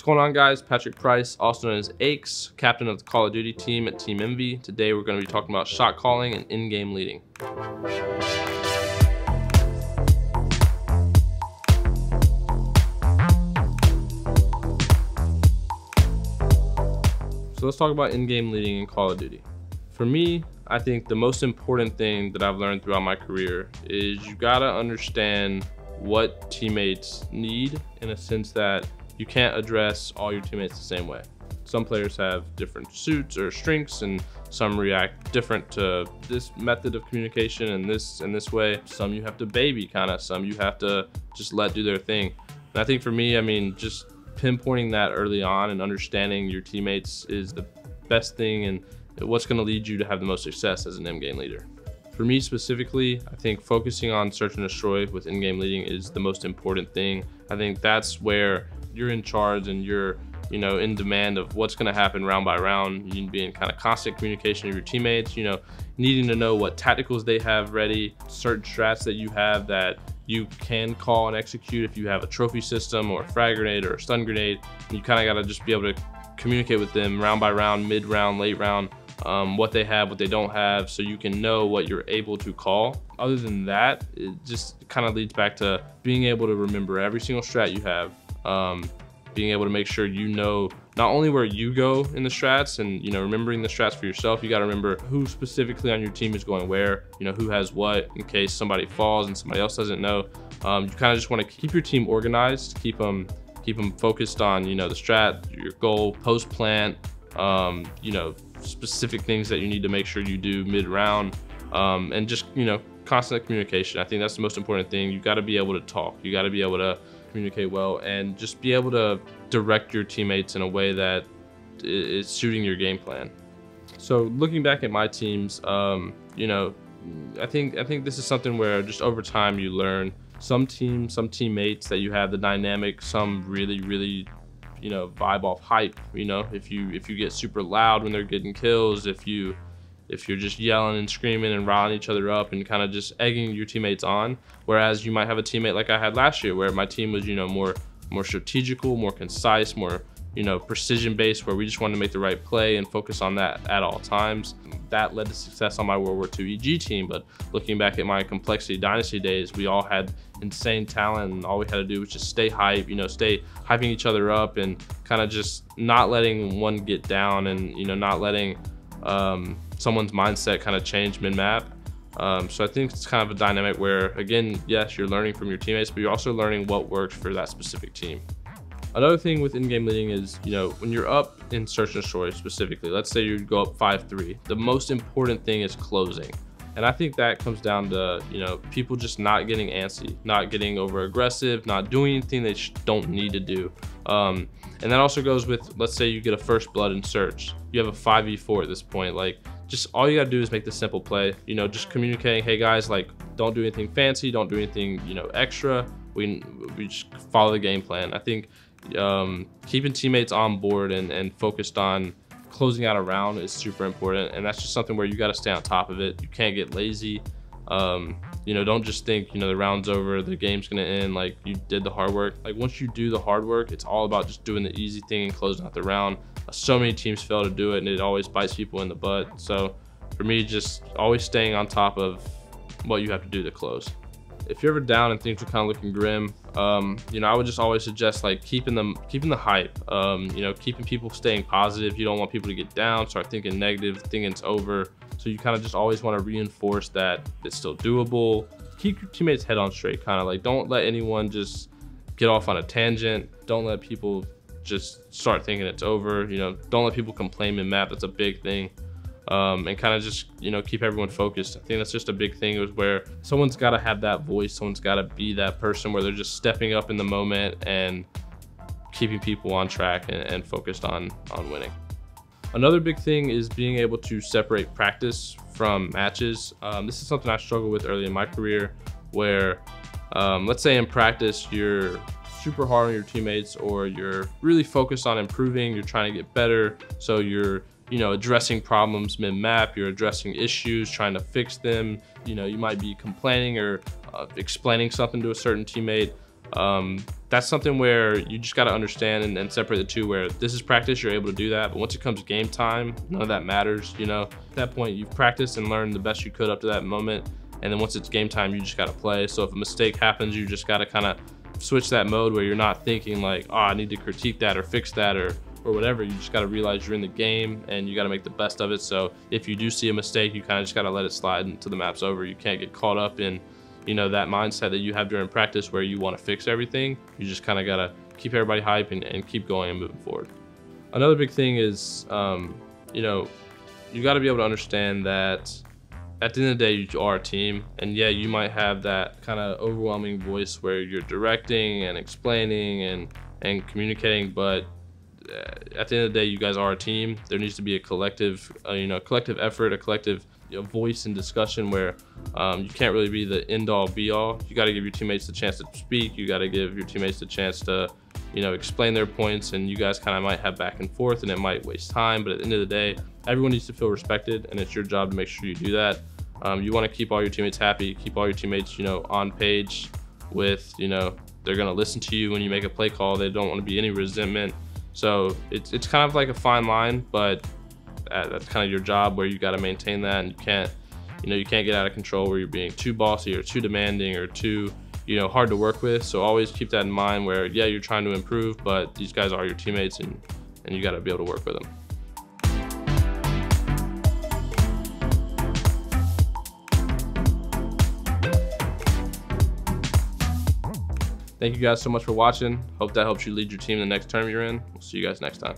What's going on, guys? Patrick Price, also known as Aches, captain of the Call of Duty team at Team Envy. Today we're going to be talking about shot calling and in-game leading. So let's talk about in-game leading in Call of Duty. For me, I think the most important thing that I've learned throughout my career is you gotta understand what teammates need, in a sense that you can't address all your teammates the same way. Some players have different suits or strengths, and some react different to this method of communication and this way. Some you have to baby some you have to just let do their thing. And I think for me, I mean, just pinpointing that early on and understanding your teammates is the best thing and what's going to lead you to have the most success as an in-game leader. For me specifically, I think focusing on search and destroy with in-game leading is the most important thing. I think that's where you're in charge and you're in demand of what's going to happen round by round. You need to be in kind of constant communication with your teammates, needing to know what tacticals they have ready, certain strats that you have that you can call and execute if you have a trophy system or a frag grenade or a stun grenade. And you kind of got to just be able to communicate with them round by round, mid round, late round, what they have, what they don't have, so you can know what you're able to call. Other than that, it just kind of leads back to being able to remember every single strat you have, being able to make sure you know not only where you go in the strats and remembering the strats for yourself. You got to remember who specifically on your team is going where, who has what, in case somebody falls and somebody else doesn't know. You kind of just want to keep your team organized, keep them focused on the strat, your goal, post plant, specific things that you need to make sure you do mid round, and just constant communication. I think that's the most important thing. You got to be able to talk, you got to be able to communicate well, and just be able to direct your teammates in a way that is suiting your game plan. So looking back at my teams, I think this is something where just over time you learn. Some teammates that you have the dynamic, some really vibe off hype. If you get super loud when they're getting kills, if you're just yelling and screaming and riling each other up and kind of just egging your teammates on. Whereas you might have a teammate like I had last year, where my team was more strategical, more concise, more precision based, where we just wanted to make the right play and focus on that at all times. That led to success on my World War II EG team. But looking back at my Complexity Dynasty days, we all had insane talent, and all we had to do was just stay hype, stay hyping each other up and kind of just not letting one get down, and not letting someone's mindset kind of change mid-map. So I think it's kind of a dynamic where, again, yes, you're learning from your teammates, but you're also learning what works for that specific team. Another thing with in-game leading is, when you're up in search and destroy specifically, let's say you go up 5-3, the most important thing is closing. And I think that comes down to, people just not getting antsy, not getting over aggressive, not doing anything they don't need to do. And that also goes with, let's say you get a first blood in search. You have a 5v4 at this point. Like, just all you gotta do is make the simple play, just communicating, hey guys, like, don't do anything fancy, don't do anything, extra. We just follow the game plan. I think keeping teammates on board and focused on closing out a round is super important, and that's just something where you got to stay on top of it. You can't get lazy. Don't just think the round's over, the game's gonna end, like you did the hard work. Like, once you do the hard work, it's all about just doing the easy thing and closing out the round. So many teams fail to do it, and it always bites people in the butt. So for me, just always staying on top of what you have to do to close. If you're ever down and things are kind of looking grim, I would just always suggest like keeping the hype, keeping people staying positive. You don't want people to get down, start thinking negative, thinking it's over. So you kind of just always want to reinforce that it's still doable. Keep your teammates head on straight, kind of like, don't let anyone just get off on a tangent. Don't let people just start thinking it's over. Don't let people complain in map. That's a big thing. And kind of just keep everyone focused. I think that's just a big thing, is where someone's got to have that voice, someone's got to be that person where they're just stepping up in the moment and keeping people on track and focused on winning. Another big thing is being able to separate practice from matches. This is something I struggled with early in my career, where let's say in practice you're super hard on your teammates, or you're really focused on improving, you're trying to get better, so you're addressing problems mid-map, you're addressing issues, trying to fix them. You might be complaining or explaining something to a certain teammate. that's something where you just got to understand and separate the two, where this is practice, you're able to do that. But once it comes game time, none of that matters. You know, at that point, you've practiced and learned the best you could up to that moment. And then once it's game time, you just got to play. So if a mistake happens, you just got to kind of switch that mode where you're not thinking like, oh, I need to critique that or fix that or whatever. You just got to realize you're in the game and you got to make the best of it. So if you do see a mistake, you kind of just got to let it slide until the map's over. You can't get caught up in, you know, that mindset that you have during practice where you want to fix everything. You just kind of got to keep everybody hype and keep going and moving forward. Another big thing is, you know, you got to be able to understand that at the end of the day, you are a team. And yeah, you might have that kind of overwhelming voice where you're directing and explaining and communicating, but at the end of the day, you guys are a team. There needs to be a collective, collective effort, a collective voice and discussion where you can't really be the end all be all. You got to give your teammates the chance to speak. You got to give your teammates the chance to, explain their points, and you guys kind of might have back and forth and it might waste time. But at the end of the day, everyone needs to feel respected, and it's your job to make sure you do that. You want to keep all your teammates happy, keep all your teammates, on page with, they're going to listen to you when you make a play call. They don't want to be any resentment. So it's kind of like a fine line, but that's kind of your job where you got to maintain that, and you can't get out of control where you're being too bossy or too demanding or too, hard to work with. So always keep that in mind where, yeah, you're trying to improve, but these guys are your teammates and you got to be able to work with them. Thank you guys so much for watching. Hope that helps you lead your team the next term you're in. We'll see you guys next time.